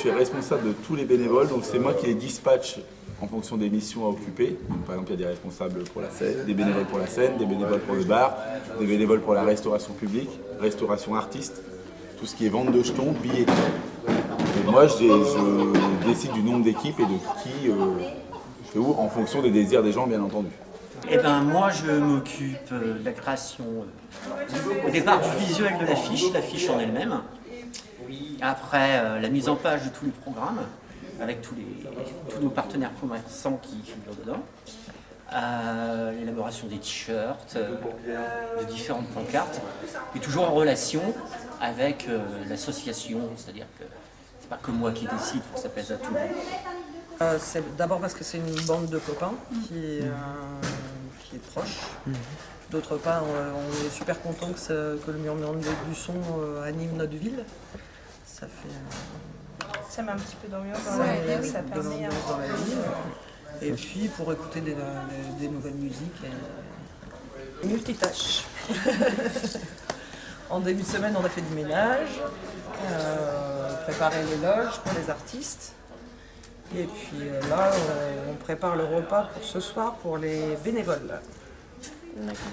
suis responsable de tous les bénévoles, donc c'est moi qui les dispatche en fonction des missions à occuper. Donc, par exemple, il y a des responsables pour la scène, des bénévoles pour la scène, des bénévoles pour le bar, des bénévoles pour la restauration publique, restauration artiste, tout ce qui est vente de jetons, billetterie. Et moi, je décide du nombre d'équipes et de qui fait où, en fonction des désirs des gens, bien entendu. Eh ben moi je m'occupe de la création au départ du visuel de l'affiche en elle-même. Après la mise en page de tous les programmes avec tous nos partenaires commerçants qui figurent dedans. L'élaboration des t-shirts, de différentes pancartes, et toujours en relation avec l'association, c'est-à-dire que c'est pas que moi qui décide, il faut que ça pèse à tout le monde. C'est d'abord parce que c'est une bande de copains qui est proche. D'autre part, on est super content que le Murmure du son anime notre ville. Ça fait ça met un petit peu d'ambiance dans la ville, ça permet dans la ville. Et puis pour écouter des nouvelles musiques. Multitâche. En début de semaine, on a fait du ménage, préparer les loges pour les artistes. Et puis là, on prépare le repas pour ce soir pour les bénévoles.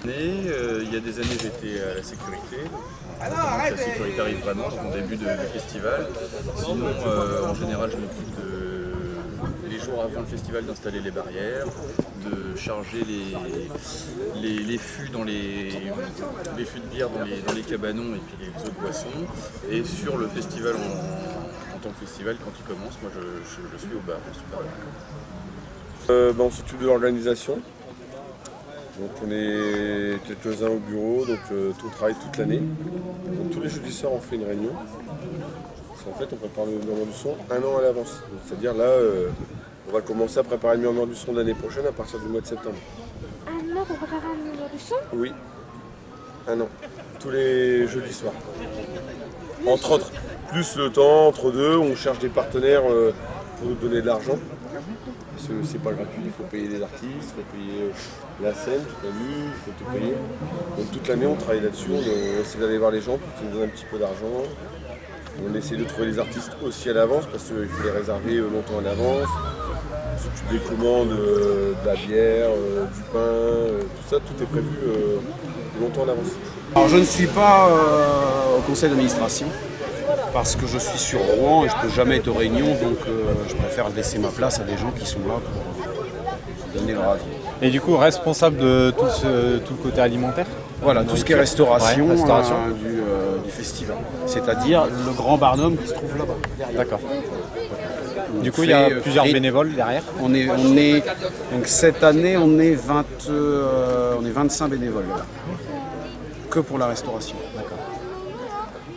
Il y a des années, j'étais à la sécurité. La sécurité arrive vraiment au début du festival. Sinon, en général, je m'occupe les jours avant le festival d'installer les barrières, de charger les fûts dans les fûts de bière dans les cabanons et puis les autres boissons. Et sur le festival en tant que festival, quand il commence, moi je suis au bar. On s'occupe de l'organisation. Donc on est quelques-uns au bureau, donc tout travaille toute l'année. Donc tous les jeudis soirs on fait une réunion. En fait on prépare le Murmure du son un an à l'avance. C'est-à-dire là on va commencer à préparer le Murmure du son de l'année prochaine à partir du mois de septembre. Un an pour préparer un Murmure du son ? Oui, un an. Tous les jeudis soirs. Entre autres, plus le temps, entre deux, on cherche des partenaires pour nous donner de l'argent. Parce que c'est pas gratuit, il faut payer les artistes, il faut payer la scène toute la nuit, il faut tout payer. Donc toute l'année on travaille là-dessus, on essaie d'aller voir les gens pour qu'ils nous donnent un petit peu d'argent. On essaie de trouver les artistes aussi à l'avance parce qu'il faut les réserver longtemps à l'avance. On s'occupe des commandes, de la bière, du pain, tout ça, tout est prévu longtemps à l'avance. Alors je ne suis pas au conseil d'administration parce que je suis sur Rouen et je ne peux jamais être aux réunions, donc je préfère laisser ma place à des gens qui sont là pour donner leur avis. Et du coup, responsable de tout le côté alimentaire ? Voilà, tout ce qui est restauration, ouais, restauration. Du festival. C'est-à-dire le grand barnum qui se trouve là-bas. D'accord. Du coup, il y a plusieurs bénévoles derrière. Donc cette année, on est 25 bénévoles là, que pour la restauration. D'accord.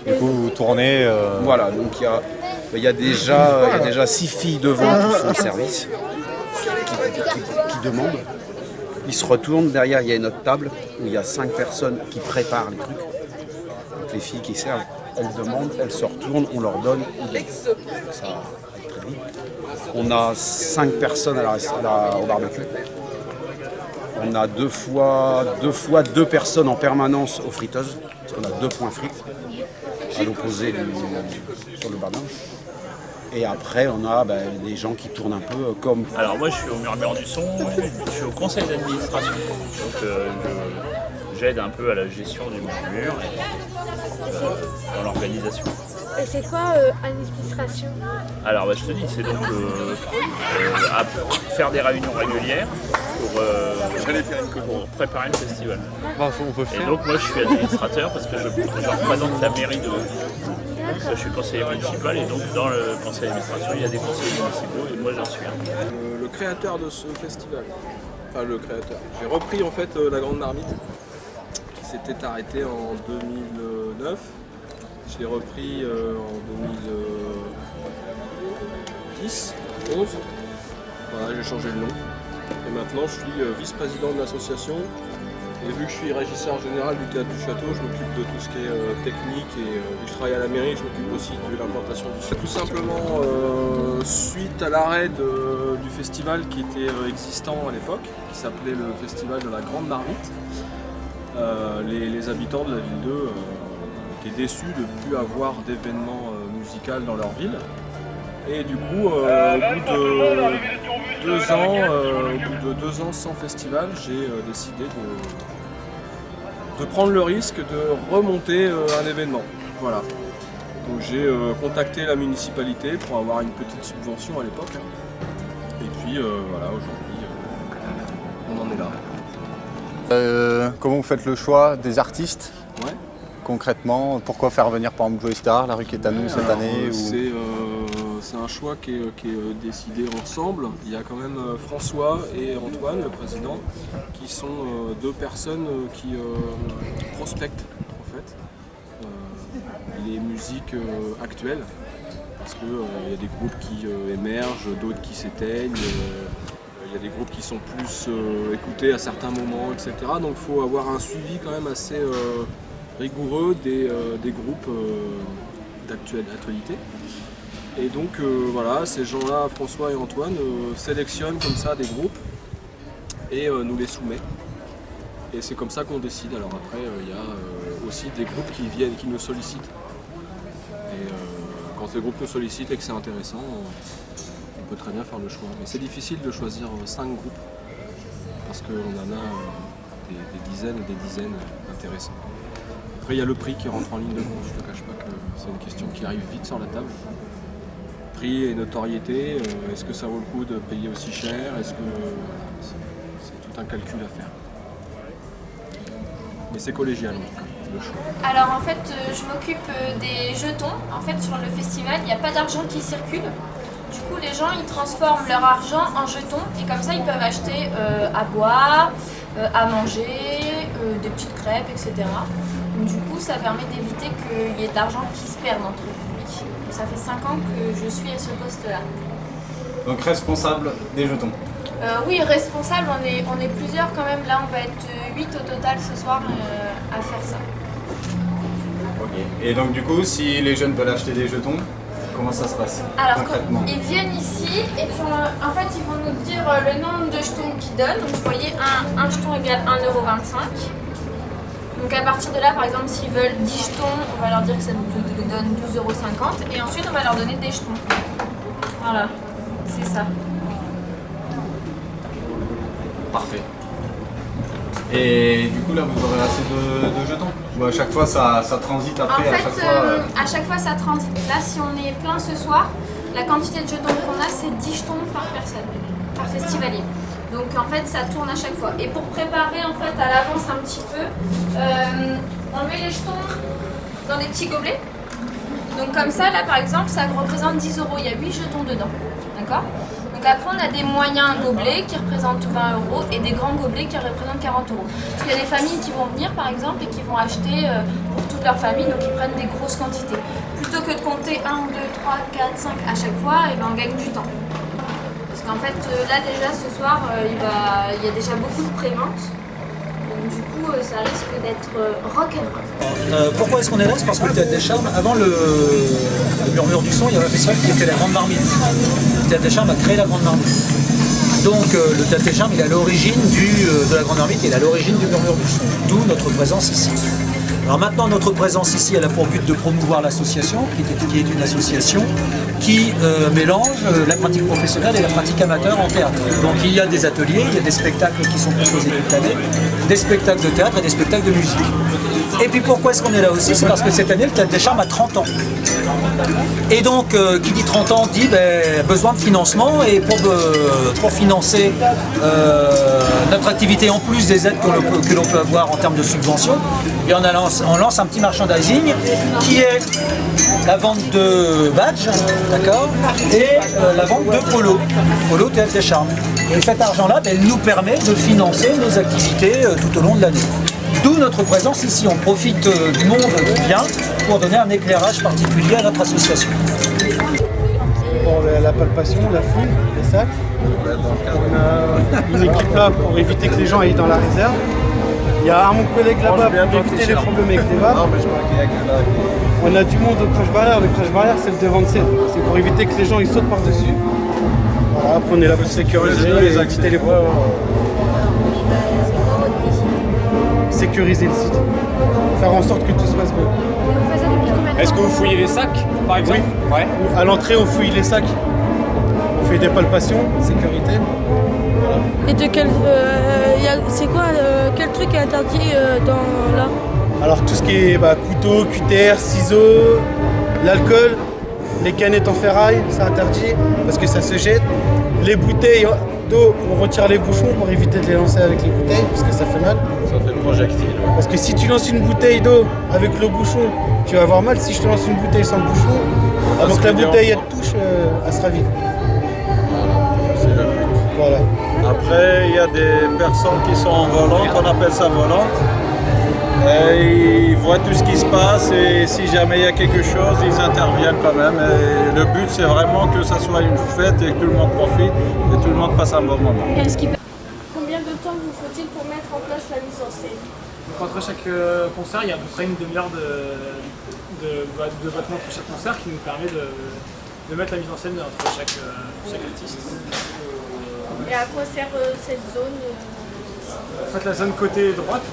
Du coup, vous tournez. Voilà, donc il y a déjà 6 filles devant qui font le service, qui demandent. Ils se retournent, derrière il y a une autre table où il y a 5 personnes qui préparent les trucs. Donc les filles qui servent, elles demandent, elles se retournent, on leur donne. Ça va très vite. On a 5 personnes au barbecue. On a deux fois 2 personnes en permanence aux friteuses, parce qu'on a 2 points frites à l'opposé sur le barbecue. Et après, on a des gens qui tournent un peu comme... Alors moi, je suis au Murmure du son, je suis au conseil d'administration. Donc j'aide un peu à la gestion du Murmure et dans l'organisation. Et c'est quoi administration ? Alors je te dis, c'est donc faire des réunions régulières pour préparer le festival. Et donc moi, je suis administrateur parce que je représente la mairie de... Je suis conseiller municipal et donc dans le conseil d'administration il y a des conseillers municipaux et moi j'en suis un. Le créateur de ce festival, enfin le créateur, j'ai repris en fait la Grande Marmite qui s'était arrêtée en 2009. Je l'ai repris en 2010, 11. Voilà, j'ai changé le nom. Et maintenant je suis vice-président de l'association. Et vu que je suis régisseur général du théâtre du château, je m'occupe de tout ce qui est technique et je travaille à la mairie, je m'occupe aussi de l'implantation du site. Tout simplement, suite à l'arrêt du festival qui était existant à l'époque, qui s'appelait le festival de la Grande Marmite, les habitants de la ville 2 étaient déçus de ne plus avoir d'événements musical dans leur ville. Et du coup, au bout de 2 ans sans festival, j'ai décidé de prendre le risque de remonter un événement. Voilà. Donc j'ai contacté la municipalité pour avoir une petite subvention à l'époque. Et puis voilà, aujourd'hui, on en est là. Comment vous faites le choix des artistes? Ouais. Concrètement, pourquoi faire venir par exemple Joey Star, La Rue qui est à nous cette année C'est un choix qui est décidé ensemble. Il y a quand même François et Antoine, le président, qui sont 2 personnes qui prospectent en fait les musiques actuelles. Parce qu'il y a des groupes qui émergent, d'autres qui s'éteignent. Il y a des groupes qui sont plus écoutés à certains moments, etc. Donc il faut avoir un suivi quand même assez rigoureux des groupes d'actualité. Et donc voilà, ces gens-là, François et Antoine, sélectionnent comme ça des groupes et nous les soumettent. Et c'est comme ça qu'on décide. Alors après, il y a aussi des groupes qui nous sollicitent. Et quand ces groupes nous sollicitent et que c'est intéressant, on peut très bien faire le choix. Mais c'est difficile de choisir 5 groupes parce qu'on en a des dizaines et des dizaines intéressants. Après, il y a le prix qui rentre en ligne de compte. Je ne te cache pas que c'est une question qui arrive vite sur la table. Prix et notoriété, est-ce que ça vaut le coup de payer aussi cher? Est-ce que c'est tout un calcul à faire? Mais c'est collégial en tout cas, le choix. Alors en fait, je m'occupe des jetons. En fait, sur le festival, il n'y a pas d'argent qui circule. Du coup, les gens, ils transforment leur argent en jetons et comme ça, ils peuvent acheter à boire, à manger, des petites crêpes, etc. Du coup, ça permet d'éviter qu'il y ait de l'argent qui se perde entre eux. Ça fait 5 ans que je suis à ce poste-là. Donc responsable des jetons. Oui, responsable, on est plusieurs quand même. Là, on va être 8 au total ce soir à faire ça. Ok. Et donc du coup, si les jeunes veulent acheter des jetons, comment ça se passe concrètement? Ils viennent ici et puis en fait, ils vont nous dire le nombre de jetons qu'ils donnent. Donc vous voyez, un jeton égale 1,25 €. Donc à partir de là, par exemple, s'ils veulent 10 jetons, on va leur dire que ça nous donne 12,50 € et ensuite on va leur donner des jetons. Voilà, c'est ça. Parfait. Et du coup là, vous aurez assez de jetons? Ou à chaque fois ça transite après? En fait, à chaque fois ça transite. Là, si on est plein ce soir, la quantité de jetons qu'on a, c'est 10 jetons par personne, par festivalier. Donc en fait ça tourne à chaque fois. Et pour préparer en fait à l'avance un petit peu, on met les jetons dans des petits gobelets. Donc comme ça là par exemple ça représente 10 €, il y a 8 jetons dedans. D'accord? Donc après on a des moyens gobelets qui représentent 20 € et des grands gobelets qui représentent 40 €. Parce qu'il y a des familles qui vont venir par exemple et qui vont acheter pour toute leur famille, donc ils prennent des grosses quantités. Plutôt que de compter 1, 2, 3, 4, 5 à chaque fois, et ben on gagne du temps. Parce qu'en fait, là déjà ce soir, il y a déjà beaucoup de préventes. Donc du coup, ça risque d'être rock'n'roll. Pourquoi est-ce qu'on est là? C'est parce que le Théâtre des Charmes, avant le Murmure du Son, il y avait un festival qui était la Grande Marmite. Le Théâtre des Charmes a créé la Grande Marmite. Donc le Théâtre des Charmes, il est à l'origine de la Grande Marmite, il est à l'origine du Murmure du Son. D'où notre présence ici. Alors maintenant, notre présence ici, elle a pour but de promouvoir l'association, qui est une association qui mélange la pratique professionnelle et la pratique amateur en théâtre. Donc il y a des ateliers, il y a des spectacles qui sont proposés toute l'année, des spectacles de théâtre et des spectacles de musique. Et puis pourquoi est-ce qu'on est là aussi? C'est parce que cette année, le Théâtre des Charmes a 30 ans. Et donc, qui dit 30 ans dit besoin de financement, et pour financer notre activité en plus des aides que l'on peut avoir en termes de subventions, et on lance un petit merchandising qui est la vente de badges, d'accord, et la vente de polo Théâtre des Charmes. Et cet argent-là, elle nous permet de financer nos activités tout au long de l'année. D'où notre présence ici. On profite du monde qui vient pour donner un éclairage particulier à notre association. Pour la palpation, la fouille, les sacs. On a une équipe là pour éviter que les gens aillent dans la réserve. Il y a un mon collègue là-bas pour éviter les problèmes avec les barres. On a du monde au crash barrière. Le crash barrière, c'est le devant de scène. C'est pour éviter que les gens ils sautent par-dessus. Voilà, après on est là pour sécuriser et éviter les problèmes. Sécuriser le site. Faire en sorte que tout se passe bien. Vous faites ça depuis combien Est-ce que vous fouillez les sacs, par exemple? Oui. Ouais. À l'entrée, on fouille les sacs. On fait des palpations, sécurité. Voilà. Et de quel, c'est quoi, quel truc est interdit dans là? Alors tout ce qui est couteau, cutter, ciseaux, l'alcool, les canettes en ferraille, c'est interdit parce que ça se jette. Les bouteilles d'eau, on retire les bouchons pour éviter de les lancer avec les bouteilles parce que ça fait mal. Ça fait le projectile. Parce que si tu lances une bouteille d'eau avec le bouchon, tu vas avoir mal. Si je te lance une bouteille sans le bouchon, avant que la bouteille elle te touche, elle sera vide. C'est le but. Voilà. Après, il y a des personnes qui sont en volante, on appelle ça volante. Et ils voient tout ce qui se passe et si jamais il y a quelque chose, ils interviennent quand même. Et le but, c'est vraiment que ça soit une fête et que tout le monde profite et tout le monde passe un bon moment. Combien de temps vous faut-il pour mettre en place la mise en scène? Donc entre chaque concert, il y a à peu près une demi-heure de battement entre chaque concert qui nous permet de mettre la mise en scène entre chaque artiste. Et à quoi sert cette zone? En fait, la zone côté droite,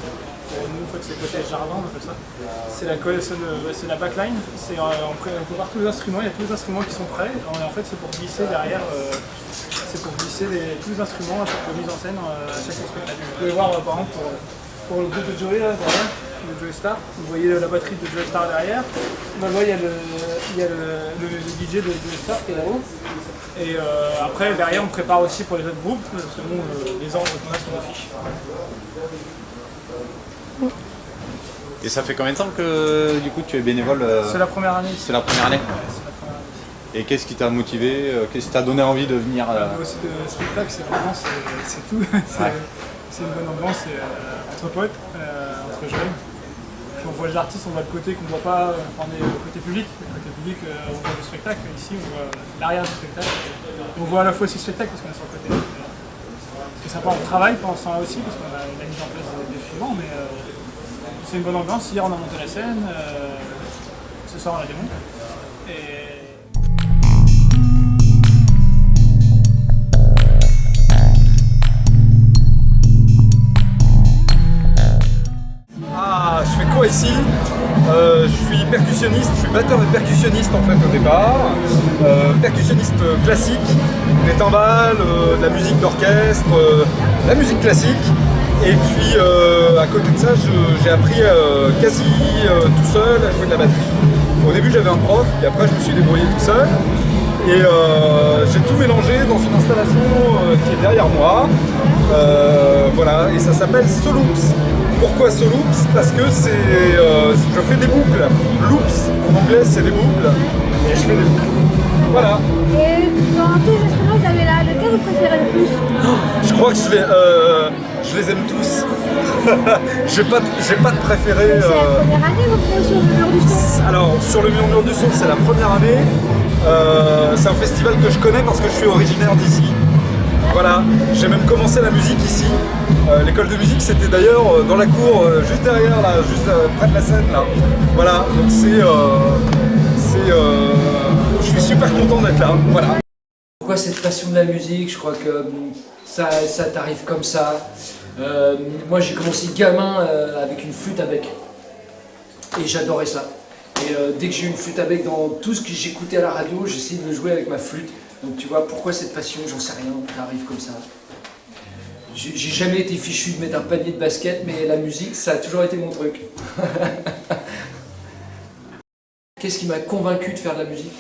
nous, en fait, c'est côté jardin, on appelle ça. C'est la backline. On peut voir tous les instruments, il y a tous les instruments qui sont prêts. En fait, c'est pour glisser derrière, tous les instruments à chaque mise en scène, à chaque spectacle. Vous pouvez voir, par exemple, pour le groupe de Joey, là, derrière, le Joey Star, vous voyez la batterie de Joey Star derrière. Là, il y a le DJ de Joey Star qui est là-haut. Et après, derrière, on prépare aussi pour les autres groupes, selon les ordres qu'on a sur l'affiche. Et ça fait combien de temps que du coup tu es bénévole? C'est la première année. C'est la première année. Et qu'est-ce qui t'a motivé? Qu'est-ce qui t'a donné envie de venir Aussi le spectacle, c'est vraiment c'est tout. C'est une bonne ambiance entre potes, entre jeunes. Puis on voit les artistes, on voit le côté qu'on ne voit pas, on est le côté public. Le côté public, on voit le spectacle, mais ici on voit l'arrière du spectacle. On voit à la fois aussi le spectacle parce qu'on est sur le côté. C'est sympa, on travaille pendant ce temps-là aussi parce qu'on a mis en place des suivants, mais c'est une bonne ambiance. Hier on a monté la scène, ce soir on la démonte. Ah, je fais quoi ici? Je suis percussionniste, je suis batteur et percussionniste en fait au départ. Percussionniste classique, des timbales, de la musique d'orchestre, la musique classique. Et puis à côté de ça, j'ai appris quasi tout seul à jouer de la batterie. Au début j'avais un prof, et après je me suis débrouillé tout seul. Et j'ai tout mélangé dans une installation qui est derrière moi. Voilà, et ça s'appelle Soloops. Pourquoi Soloops? Parce que je fais des boucles. Loops, en anglais, c'est des boucles. Et je fais des boucles. Voilà. Et dans tous les instruments, vous avez là, lequel vous préférez le plus? Je crois que je les aime tous. J'ai pas de préféré. C'est la première année que vous venez sur le mur du son? Alors, sur le mur du son, c'est la première année. C'est un festival que je connais parce que je suis originaire d'ici. Voilà, j'ai même commencé la musique ici. L'école de musique, c'était d'ailleurs dans la cour, juste derrière, là, juste près de la scène, là. Voilà, donc je suis super content d'être là, voilà. Pourquoi cette passion de la musique? Je crois que ça t'arrive comme ça. Moi, j'ai commencé gamin avec une flûte à bec. Et j'adorais ça. Et dès que j'ai eu une flûte à bec dans tout ce que j'écoutais à la radio, j'essayais de le jouer avec ma flûte. Donc tu vois, pourquoi cette passion? J'en sais rien, ça arrive comme ça. J'ai jamais été fichu de mettre un panier de basket, mais la musique, ça a toujours été mon truc. Qu'est-ce qui m'a convaincu de faire de la musique?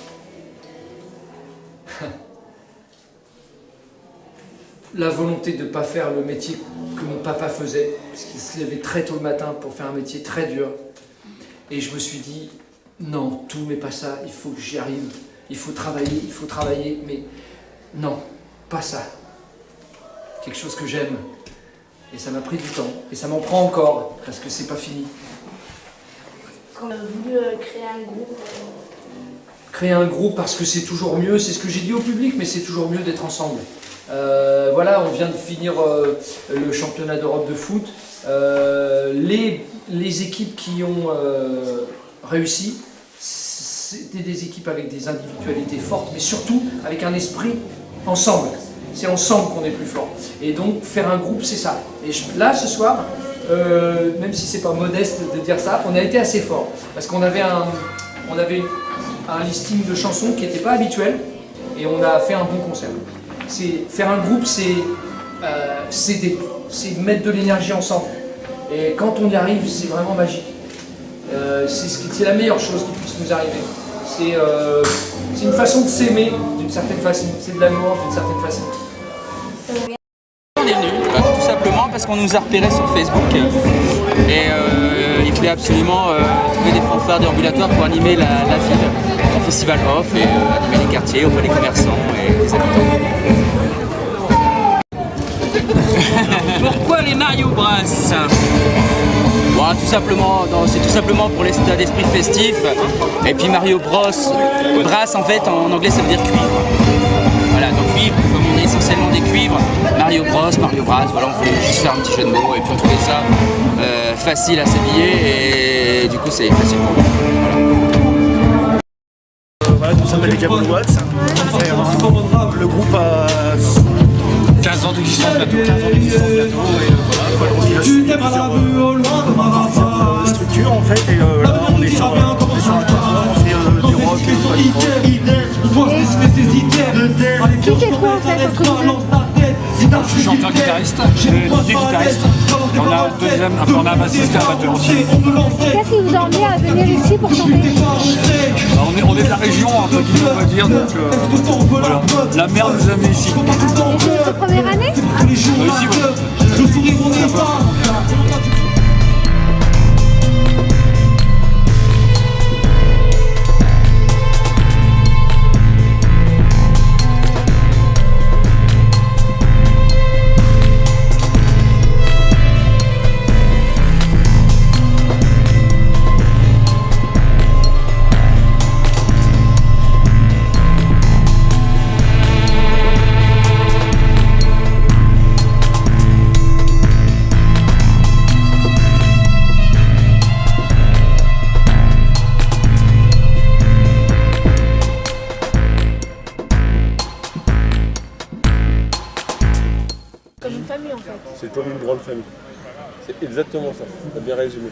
La volonté de ne pas faire le métier que mon papa faisait, parce qu'il se levait très tôt le matin pour faire un métier très dur. Et je me suis dit, non, tout mais pas ça, il faut que j'y arrive. Il faut travailler, mais non, pas ça. Quelque chose que j'aime. Et ça m'a pris du temps. Et ça m'en prend encore, parce que c'est pas fini. Quand vous avez voulu créer un groupe Créer un groupe parce que c'est toujours mieux, c'est ce que j'ai dit au public, mais c'est toujours mieux d'être ensemble. Voilà, on vient de finir le championnat d'Europe de foot. Les équipes qui ont réussi, c'était des équipes avec des individualités fortes, mais surtout avec un esprit ensemble. C'est ensemble qu'on est plus fort. Et donc, faire un groupe, c'est ça. Et là, ce soir, même si c'est pas modeste de dire ça, on a été assez fort. Parce qu'on avait On avait un listing de chansons qui n'était pas habituel et on a fait un bon concert. Faire un groupe, c'est s'aider, c'est mettre de l'énergie ensemble. Et quand on y arrive, c'est vraiment magique. C'est la meilleure chose qui puisse nous arriver. C'est une façon de s'aimer d'une certaine façon, c'est de l'amour d'une certaine façon. On est venu tout simplement parce qu'on nous a repérés sur Facebook et il voulait absolument trouver des fanfares déambulatoires pour animer la ville en festival off et animer les quartiers auprès des commerçants et des habitants. Pourquoi les Mario Bras? Bon, c'est tout simplement pour l'état d'esprit festif. Et puis Mario Bros, brass en fait en anglais ça veut dire cuivre. Voilà, donc cuivre, comme on est essentiellement des cuivres, Mario Bros, Mario Bras, voilà, on voulait juste faire un petit jeu de mots et puis on trouvait ça facile à s'habiller et du coup c'est facile pour nous. Voilà, nous s'appelle les Diablo Watts. Le groupe a 15 ans d'existence bientôt. Et voilà, donc il a suivi plusieurs structures en fait. Et là, on est sur un plateau, on fait du rock et du rock. Qui fait quoi en fait entre vous deux? Je suis chanteur-guitariste, j'ai DJ guitariste. Et on a un bassiste et un batteur aussi. Qu'est-ce qui vous a emmené à venir ici pour chanter? On est de la région, entre guillemets, on va dire, donc voilà. La mer nous a mis ici. Et c'est votre première année? Ici, oui. Comme une famille en fait. C'est comme une grande famille. C'est exactement ça, t'as bien résumé.